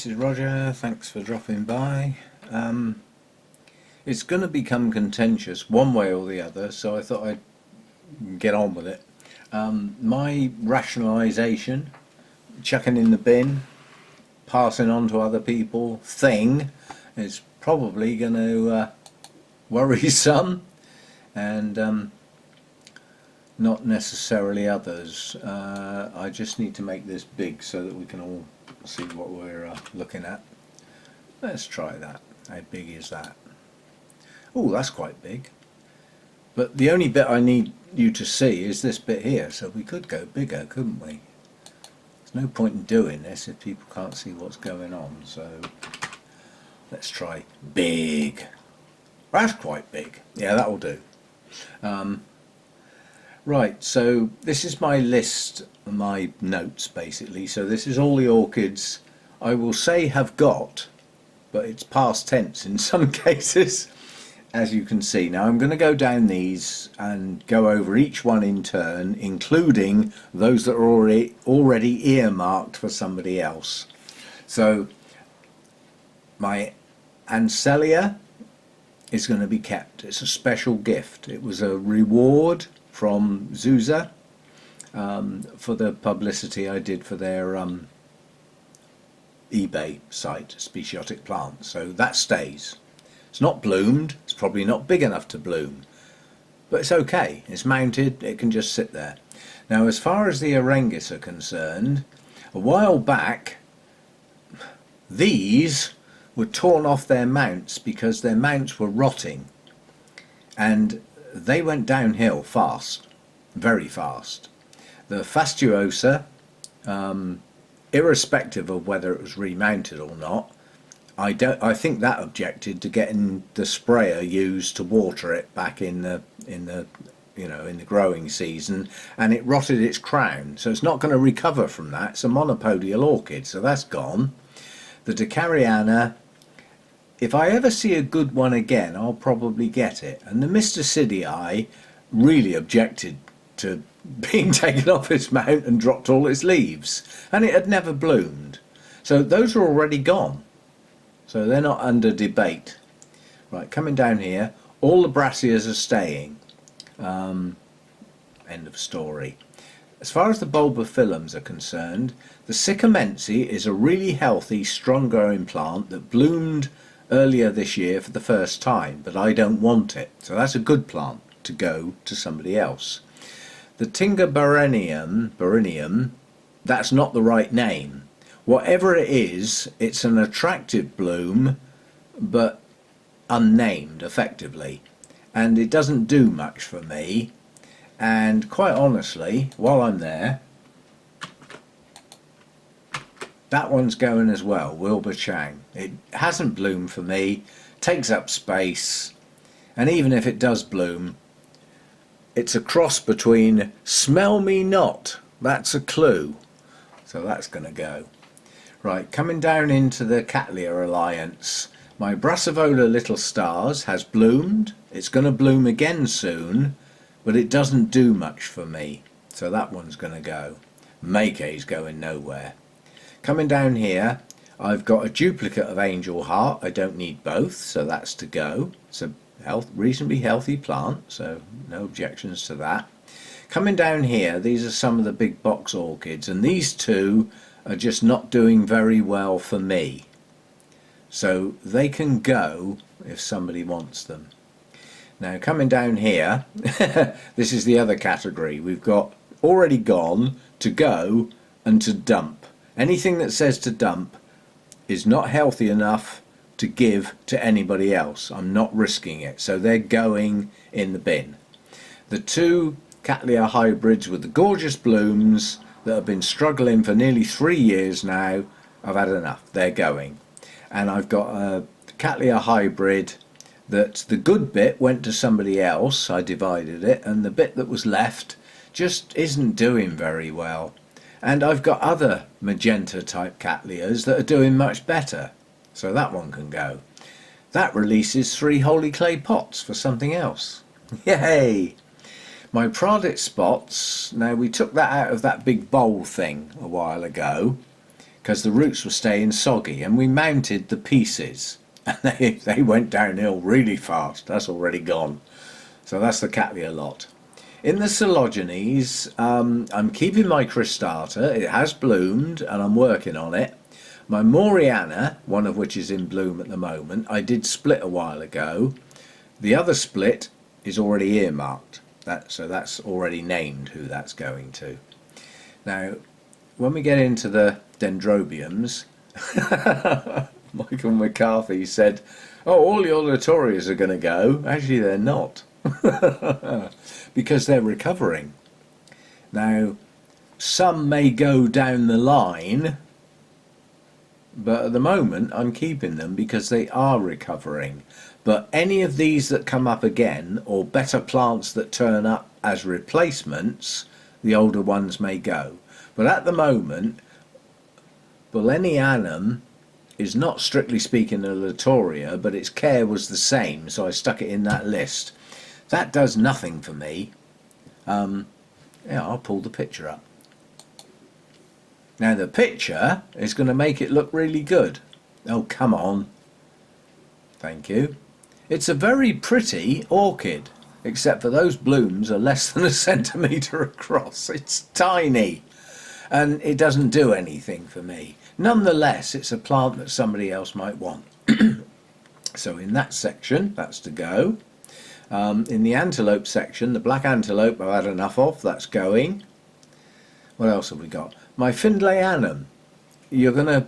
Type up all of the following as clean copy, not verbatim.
this is Roger, thanks for dropping by. It's going to become contentious one way or the other, so I thought I'd get on with it. My rationalisation, chucking in the bin, passing on to other people thing is probably going to worry some and not necessarily others. I just need to make this big so that we can all see what we're looking at. Let's try that. How big is that? Oh, that's quite big. But the only bit I need you to see is this bit here, so we could go bigger, couldn't we? There's no point in doing this if people can't see what's going on, so let's try big. That's quite big. Yeah, that'll do. Right, so this is my list, my notes basically. So this is all the orchids I will say have got, but it's past tense in some cases, as you can see. Now I'm going to go down these and go over each one in turn, including those that are already earmarked for somebody else. So my Ancelia is going to be kept. It's a special gift. It was a reward from Zuza for the publicity I did for their eBay site, Speciotic Plants. So that stays. It's not bloomed. It's probably not big enough to bloom, but it's okay. It's mounted. It can just sit there. Now, as far as the Arengus are concerned, a while back, these were torn off their mounts because their mounts were rotting, and they went downhill fast, very fast. The Fastuosa, irrespective of whether it was remounted or not, I think that objected to getting the sprayer used to water it back in the growing season, and it rotted its crown, so it's not going to recover from that. It's a monopodial orchid, so that's gone. The Decariana, if I ever see a good one again, I'll probably get it. And the Mr. Sidii really objected to being taken off its mount and dropped all its leaves, and it had never bloomed. So those are already gone. So they're not under debate. Right, coming down here, all the brassias are staying. End of story. As far as the bulbophyllums are concerned, the Sycamensi is a really healthy, strong-growing plant that bloomed earlier this year for the first time, but I don't want it. So that's a good plant to go to somebody else. The Tinga Barinium, that's not the right name. Whatever it is, it's an attractive bloom, but unnamed, effectively. And it doesn't do much for me. And quite honestly, while I'm there, that one's going as well, Wilbur Chang. It hasn't bloomed for me, takes up space, and even if it does bloom, it's a cross between smell me not, that's a clue. So that's going to go. Right, coming down into the Cattleya Alliance, my Brassivola Little Stars has bloomed. It's going to bloom again soon, but it doesn't do much for me. So that one's going to go. Maykay's going nowhere. Coming down here, I've got a duplicate of Angel Heart. I don't need both, so that's to go. It's a reasonably healthy plant, so no objections to that. Coming down here, these are some of the big box orchids, and these two are just not doing very well for me. So they can go if somebody wants them. Now coming down here, this is the other category. We've got already gone, to go, and to dump. Anything that says to dump is not healthy enough to give to anybody else. I'm not risking it. So they're going in the bin. The two Cattleya hybrids with the gorgeous blooms that have been struggling for nearly 3 years now, I've had enough. They're going. And I've got a Cattleya hybrid that the good bit went to somebody else. I divided it, and the bit that was left just isn't doing very well. And I've got other magenta type Cattleyas that are doing much better. So that one can go. That releases 3 holy clay pots for something else. Yay! My Pradit spots, now we took that out of that big bowl thing a while ago because the roots were staying soggy, and we mounted the pieces and they went downhill really fast. That's already gone. So that's the Cattleya lot. In the Coelogenes, I'm keeping my cristata. It has bloomed and I'm working on it. My Moriana, one of which is in bloom at the moment, I did split a while ago. The other split is already earmarked, so that's already named who that's going to. Now, when we get into the dendrobiums, Michael McCarthy said, oh, all your Latorias are going to go. Actually, they're not. Because they're recovering. Now, some may go down the line, but at the moment I'm keeping them because they are recovering. But any of these that come up again, or better plants that turn up as replacements, the older ones may go. But at the moment, Bullenianum is not strictly speaking a Latoria, but its care was the same, so I stuck it in that list. That does nothing for me. Yeah, I'll pull the picture up. Now the picture is going to make it look really good. Oh, come on. Thank you. It's a very pretty orchid, except for those blooms are less than a centimetre across. It's tiny, and it doesn't do anything for me. Nonetheless, it's a plant that somebody else might want. So in that section, that's to go. In the antelope section, the black antelope I've had enough of, that's going. What else have we got? My Findlayanum. You're going to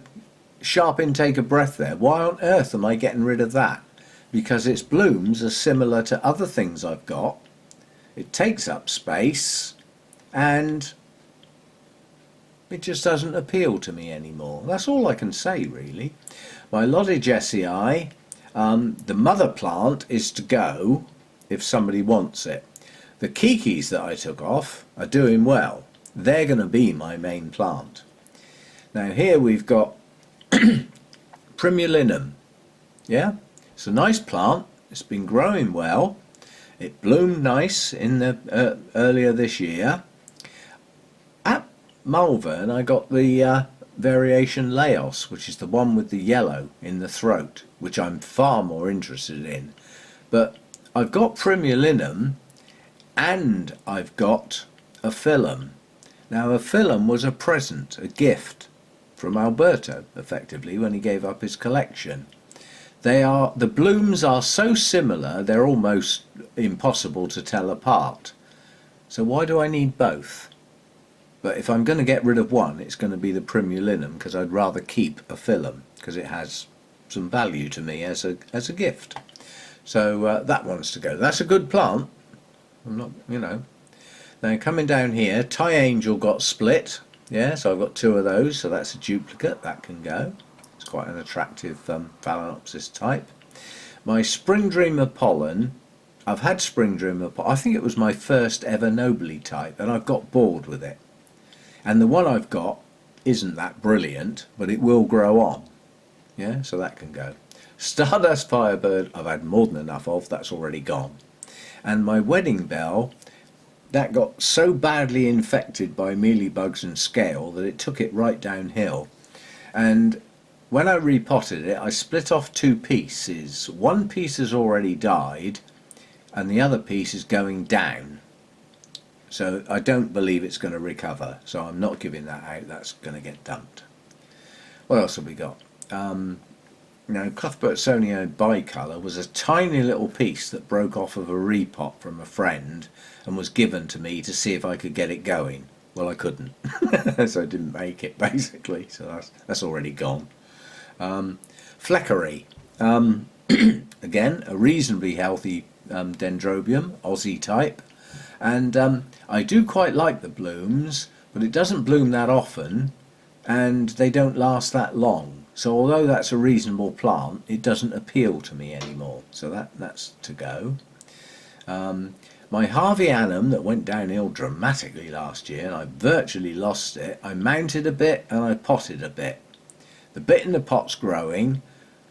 sharp intake of breath there. Why on earth am I getting rid of that? Because its blooms are similar to other things I've got. It takes up space and it just doesn't appeal to me anymore. That's all I can say, really. My Lodigessii, the mother plant is to go if somebody wants it. The Kikis that I took off are doing well. They're going to be my main plant. Now here we've got Primulinum. Yeah, it's a nice plant. It's been growing well. It bloomed nice in the earlier this year. At Malvern I got the variation Laos, which is the one with the yellow in the throat, which I'm far more interested in. But I've got Primulinum and I've got a Phyllum. Now a Phyllum was a present, a gift from Alberto, effectively, when he gave up his collection. The blooms are so similar they're almost impossible to tell apart. So why do I need both? But if I'm going to get rid of one, it's going to be the Primulinum, because I'd rather keep a Phyllum because it has some value to me as a gift. So that one's to go. That's a good plant. I'm not, you know. Now coming down here, Thai Angel got split. Yeah, so I've got two of those, so that's a duplicate. That can go. It's quite an attractive Phalaenopsis type. My Spring Dreamer pollen, I've had Spring Dreamer pollen. I think it was my first ever Nobly type, and I've got bored with it. And the one I've got isn't that brilliant, but it will grow on. Yeah, so that can go. Stardust Firebird, I've had more than enough of. That's already gone. And my Wedding Bell, that got so badly infected by mealybugs and scale that it took it right downhill. And when I repotted it, I split off two pieces. One piece has already died and the other piece is going down. So I don't believe it's going to recover. So I'm not giving that out. That's going to get dumped. What else have we got? Now, Cuthbertsonio bicolour was a tiny little piece that broke off of a repot from a friend and was given to me to see if I could get it going. Well, I couldn't, so I didn't make it, basically. So that's already gone. Fleckery, again, a reasonably healthy dendrobium, Aussie type, and I do quite like the blooms, but it doesn't bloom that often, and they don't last that long. So although that's a reasonable plant, it doesn't appeal to me anymore. So that's to go. My Harveyanum that went downhill dramatically last year, and I virtually lost it. I mounted a bit and I potted a bit. The bit in the pot's growing,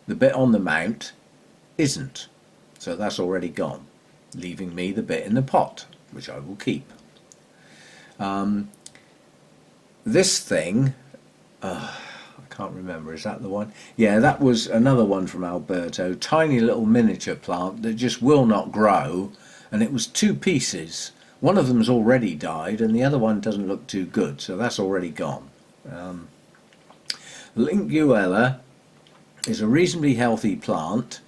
the bit on the mount isn't. So that's already gone, leaving me the bit in the pot, which I will keep. This thing, I can't remember, is that the one? Yeah, that was another one from Alberto. Tiny little miniature plant that just will not grow, and it was two pieces. One of them's already died and the other one doesn't look too good, so that's already gone. Linguella is a reasonably healthy plant,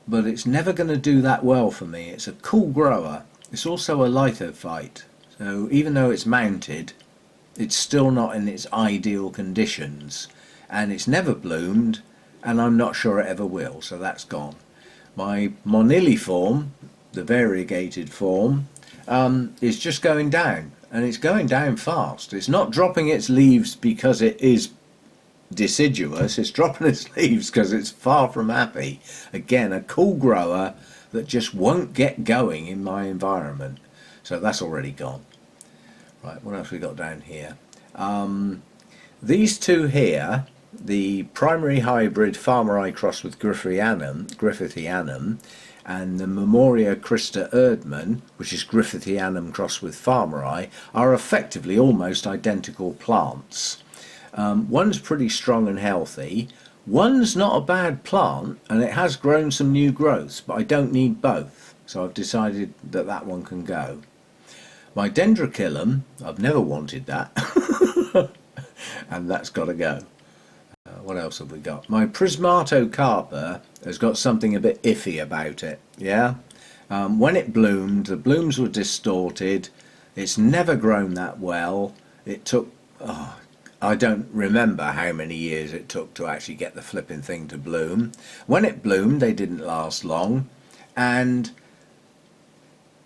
but it's never going to do that well for me. It's a cool grower. It's also a lithophyte, so even though it's mounted, it's still not in its ideal conditions, and it's never bloomed, and I'm not sure it ever will, so that's gone. My moniliform, the variegated form, is just going down, and it's going down fast. It's not dropping its leaves because it is deciduous, it's dropping its leaves because it's far from happy. Again, a cool grower that just won't get going in my environment, so that's already gone. Right, what else we got down here? These two here, the primary hybrid Farmeri crossed with Griffithianum, and the Memoria Christa Erdmann, which is Griffithianum crossed with Farmeri, are effectively almost identical plants. One's pretty strong and healthy, one's not a bad plant, and it has grown some new growths, but I don't need both, so I've decided that that one can go. My Dendrochilum, I've never wanted that, and that's got to go. What else have we got? My Prismatocarpa has got something a bit iffy about it, yeah? When it bloomed, the blooms were distorted, it's never grown that well, it took, I don't remember how many years it took to actually get the flipping thing to bloom. When it bloomed, they didn't last long, and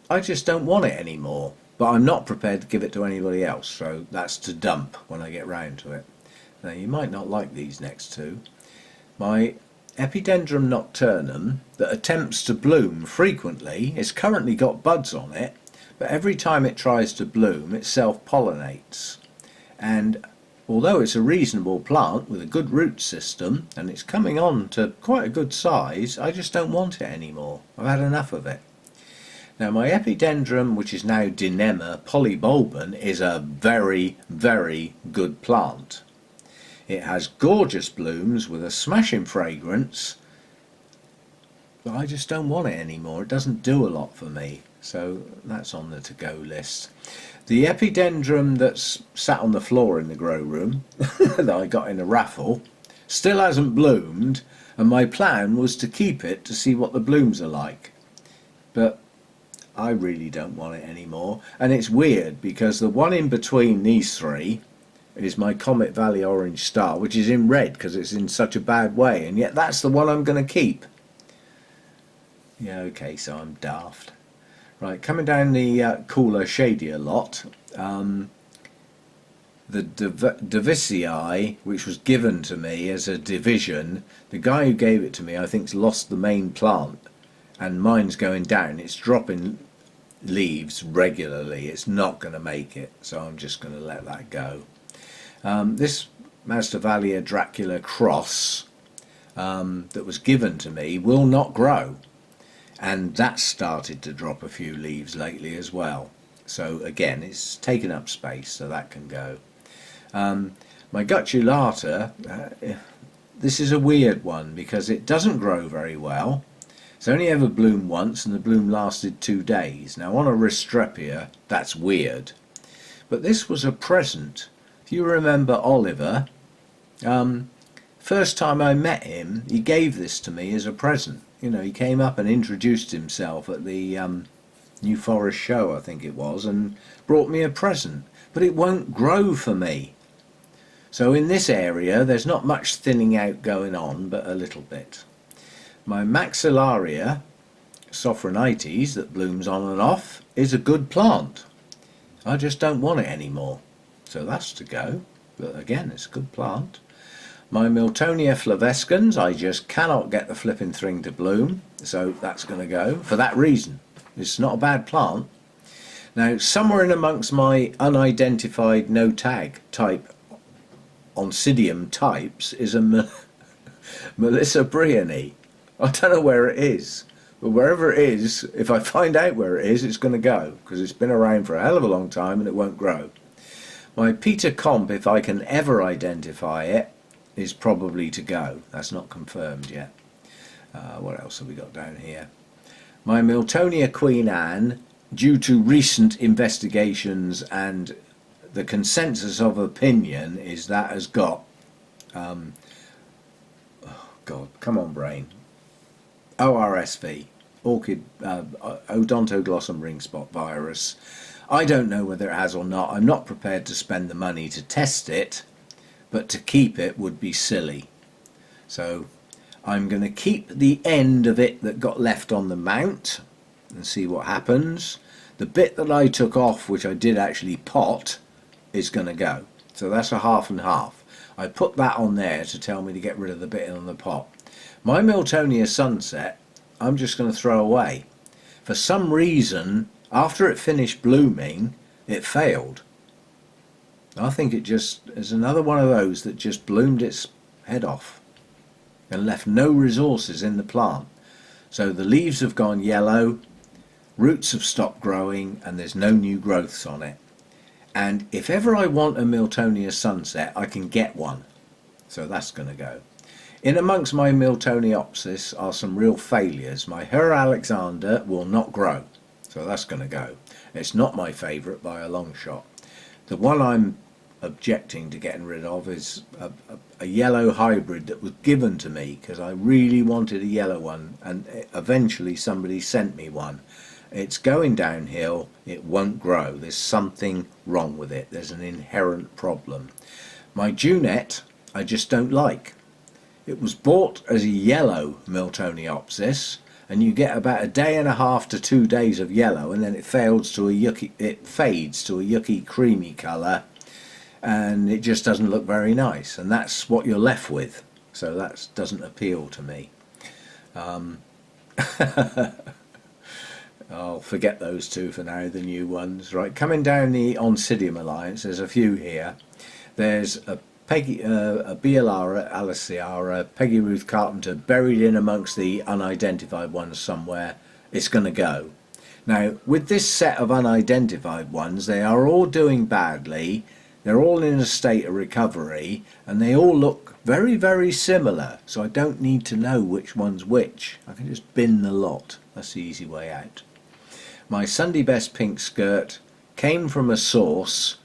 I just don't want it anymore. But I'm not prepared to give it to anybody else, so that's to dump when I get round to it. Now, you might not like these next two. My Epidendrum nocturnum, that attempts to bloom frequently, it's currently got buds on it, but every time it tries to bloom, it self-pollinates. And although it's a reasonable plant with a good root system, and it's coming on to quite a good size, I just don't want it anymore. I've had enough of it. Now, my Epidendrum, which is now Dinema polybulbon, is a very, very good plant. It has gorgeous blooms with a smashing fragrance, but I just don't want it anymore. It doesn't do a lot for me, so that's on the to-go list. The Epidendrum that's sat on the floor in the grow room that I got in a raffle still hasn't bloomed, and my plan was to keep it to see what the blooms are like. But I really don't want it anymore, and it's weird because the one in between these three is my Comet Valley Orange Star, which is in red because it's in such a bad way, and yet that's the one I'm going to keep. Yeah, okay, so I'm daft. Right, coming down the cooler, shadier lot, the Divicii, which was given to me as a division, the guy who gave it to me I think's lost the main plant, and mine's going down. It's dropping leaves regularly. It's not going to make it, so I'm just going to let that go. This Masdevallia Dracula cross that was given to me will not grow, and that's started to drop a few leaves lately as well. So again, it's taken up space, so that can go. My Gutulata, this is a weird one because it doesn't grow very well. It's only ever bloomed once, and the bloom lasted 2 days. Now on a Restrepia, that's weird. But this was a present. If you remember Oliver, first time I met him, he gave this to me as a present. You know, he came up and introduced himself at the New Forest show, I think it was, and brought me a present. But it won't grow for me. So in this area, there's not much thinning out going on, but a little bit. My Maxillaria Sophronites that blooms on and off is a good plant. I just don't want it anymore. So that's to go. But again, it's a good plant. My Miltonia flavescens, I just cannot get the flipping thing to bloom. So that's going to go for that reason. It's not a bad plant. Now, somewhere in amongst my unidentified no tag type Oncidium types is a Melissa Briony. I don't know where it is, but wherever it is, if I find out where it is, it's going to go, because it's been around for a hell of a long time and it won't grow. My Peter Comp, if I can ever identify it, is probably to go. That's not confirmed yet. What else have we got down here? My Miltonia Queen Anne, due to recent investigations and the consensus of opinion, is that has got, oh God, come on brain, ORSV, orchid odontoglossum ring spot virus. I don't know whether it has or not. I'm not prepared to spend the money to test it, but to keep it would be silly. So I'm going to keep the end of it that got left on the mount and see what happens. The bit that I took off, which I did actually pot, is going to go. So that's a half and half. I put that on there to tell me to get rid of the bit on the pot. My Miltonia Sunset, I'm just going to throw away. For some reason, after it finished blooming, it failed. I think it just is another one of those that just bloomed its head off and left no resources in the plant. So the leaves have gone yellow, roots have stopped growing, and there's no new growths on it. And if ever I want a Miltonia Sunset, I can get one. So that's going to go. In amongst my Miltoniopsis are some real failures. My Her Alexander will not grow. So that's going to go. It's not my favourite by a long shot. The one I'm objecting to getting rid of is a yellow hybrid that was given to me because I really wanted a yellow one, and eventually somebody sent me one. It's going downhill, it won't grow. There's something wrong with it. There's an inherent problem. My Junette I just don't like. It was bought as a yellow Miltoniopsis, and you get about a day and a half to 2 days of yellow, and then it fades to a yucky creamy colour, and it just doesn't look very nice, and that's what you're left with. So that doesn't appeal to me. I'll forget those two for now, the new ones. Right, coming down the Oncidium Alliance, there's a few here. There's a Bialara Aliciara, Peggy Ruth Carpenter, buried in amongst the unidentified ones somewhere. It's going to go. Now, with this set of unidentified ones, they are all doing badly. They're all in a state of recovery, and they all look very, very similar. So I don't need to know which one's which. I can just bin the lot. That's the easy way out. My Sunday Best Pink Skirt came from a source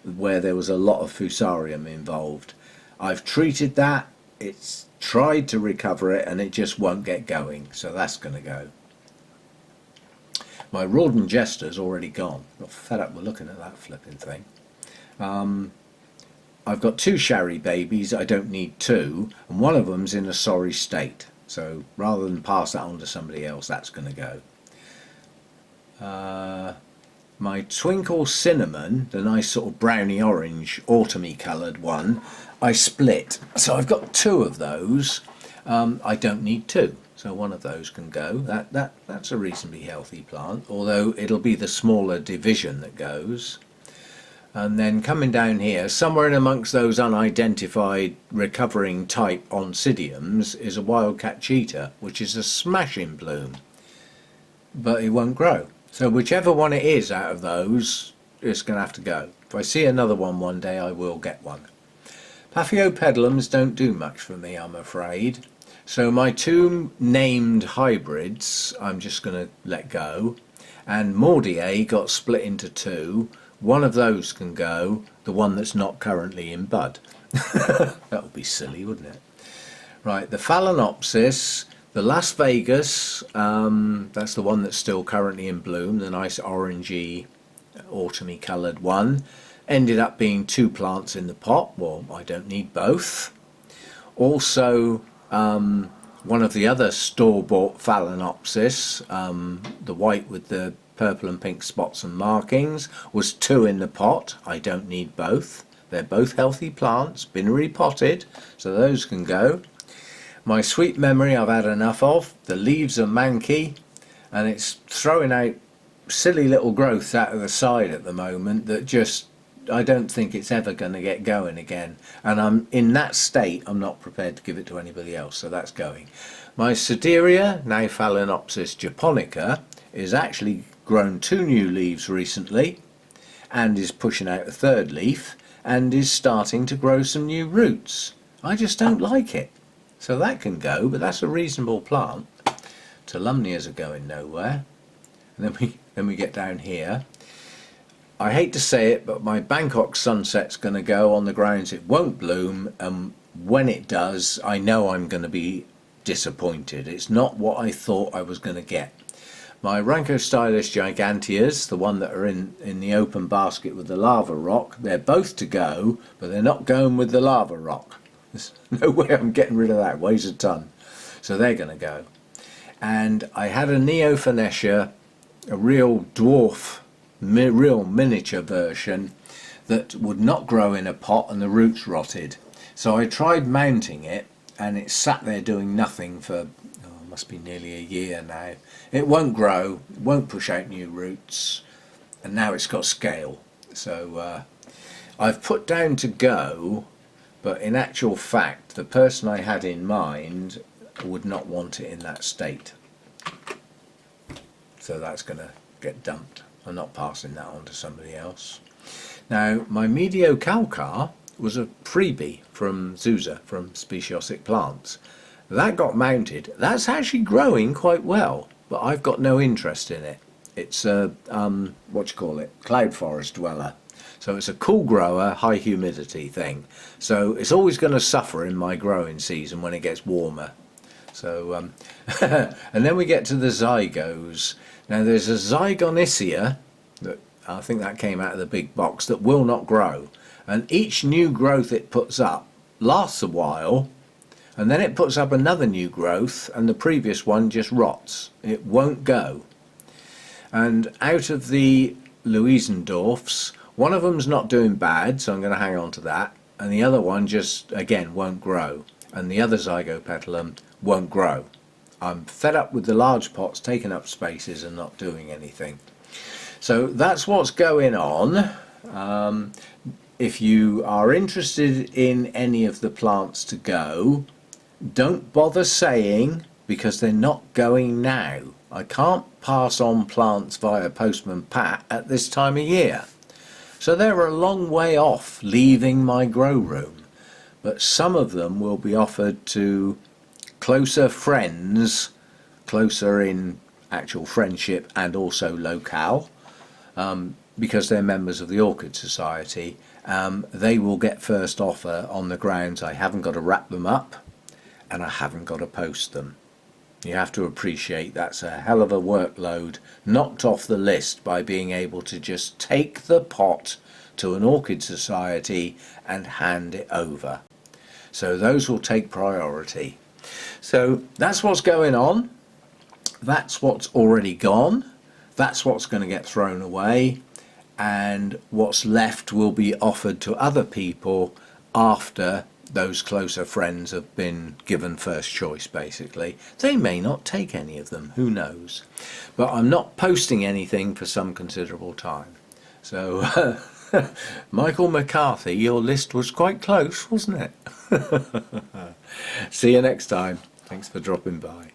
where there was a lot of fusarium involved. I've treated that, it's tried to recover it, and it just won't get going, so that's going to go. My Rawdon Jester's already gone. Got fed up with looking at that flipping thing. I've got 2 Sharry babies. I don't need 2, and one of them's in a sorry state, so rather than pass that on to somebody else, that's going to go. My Twinkle Cinnamon, the nice sort of browny orange autumny coloured one, I split. So I've got 2 of those. I don't need 2, so one of those can go. That's a reasonably healthy plant, although it'll be the smaller division that goes. And then coming down here, somewhere in amongst those unidentified recovering type Oncidiums is a Wildcat Cheetah, which is a smashing bloom, but it won't grow. So whichever one it is out of those, it's going to have to go. If I see another one day, I will get one. Paphiopedilums don't do much for me, I'm afraid. So my 2 named hybrids, I'm just going to let go. And Mordier got split into 2. One of those can go, the one that's not currently in bud. That would be silly, wouldn't it? Right, the Phalaenopsis. The Las Vegas, that's the one that's still currently in bloom, the nice orangey, autumny coloured one. Ended up being 2 plants in the pot. Well, I don't need both. Also, one of the other store-bought Phalaenopsis, the white with the purple and pink spots and markings, was 2 in the pot. I don't need both. They're both healthy plants, been repotted, so those can go. My Sweet Memory I've had enough of. The leaves are manky, and it's throwing out silly little growths out of the side at the moment that just, I don't think it's ever going to get going again. And I'm in that state, I'm not prepared to give it to anybody else, so that's going. My Sideria, now Phalaenopsis japonica, is actually grown 2 new leaves recently, and is pushing out a third leaf and is starting to grow some new roots. I just don't like it. So that can go, but that's a reasonable plant. Tolumnias are going nowhere. And then we get down here. I hate to say it, but my Bangkok sunset's going to go on the grounds it won't bloom, and when it does, I know I'm going to be disappointed. It's not what I thought I was going to get. My Ranchostylis giganteas, the one that are in the open basket with the lava rock, they're both to go, but they're not going with the lava rock. There's no way I'm getting rid of that, it weighs a ton. So they're going to go. And I had a Neophanetia, a real dwarf, real miniature version that would not grow in a pot and the roots rotted. So I tried mounting it and it sat there doing nothing for, must be nearly a year now. It won't grow, it won't push out new roots, and now it's got scale. So I've put down to go, but in actual fact the person I had in mind would not want it in that state. So that's going to get dumped. I'm not passing that on to somebody else. Now my Mediocalcar was a freebie from Zusa, from Speciosic Plants. That got mounted. That's actually growing quite well, but I've got no interest in it. It's a, cloud forest dweller. So it's a cool grower, high humidity thing. So it's always going to suffer in my growing season when it gets warmer. So, and then we get to the zygos. Now there's a Zygonicea, that I think that came out of the big box, that will not grow. And each new growth it puts up lasts a while, and then it puts up another new growth and the previous one just rots. It won't go. And out of the Louisendorfs, one of them's not doing bad, so I'm going to hang on to that, and the other one just again won't grow, and the other Zygopetalum won't grow. I'm fed up with the large pots taking up spaces and not doing anything. So that's what's going on. If you are interested in any of the plants to go, don't bother saying, because they're not going now. I can't pass on plants via Postman Pat at this time of year. So they're a long way off leaving my grow room. But some of them will be offered to closer friends, closer in actual friendship and also locale, because they're members of the Orchid Society. They will get first offer on the grounds I haven't got to wrap them up and I haven't got to post them. You have to appreciate that's a hell of a workload knocked off the list by being able to just take the pot to an Orchid Society and hand it over. So those will take priority. So that's what's going on. That's what's already gone. That's what's going to get thrown away. And what's left will be offered to other people after those closer friends have been given first choice, basically. They may not take any of them, who knows. But I'm not posting anything for some considerable time. So, Michael McCarthy, your list was quite close, wasn't it? See you next time. Thanks for dropping by.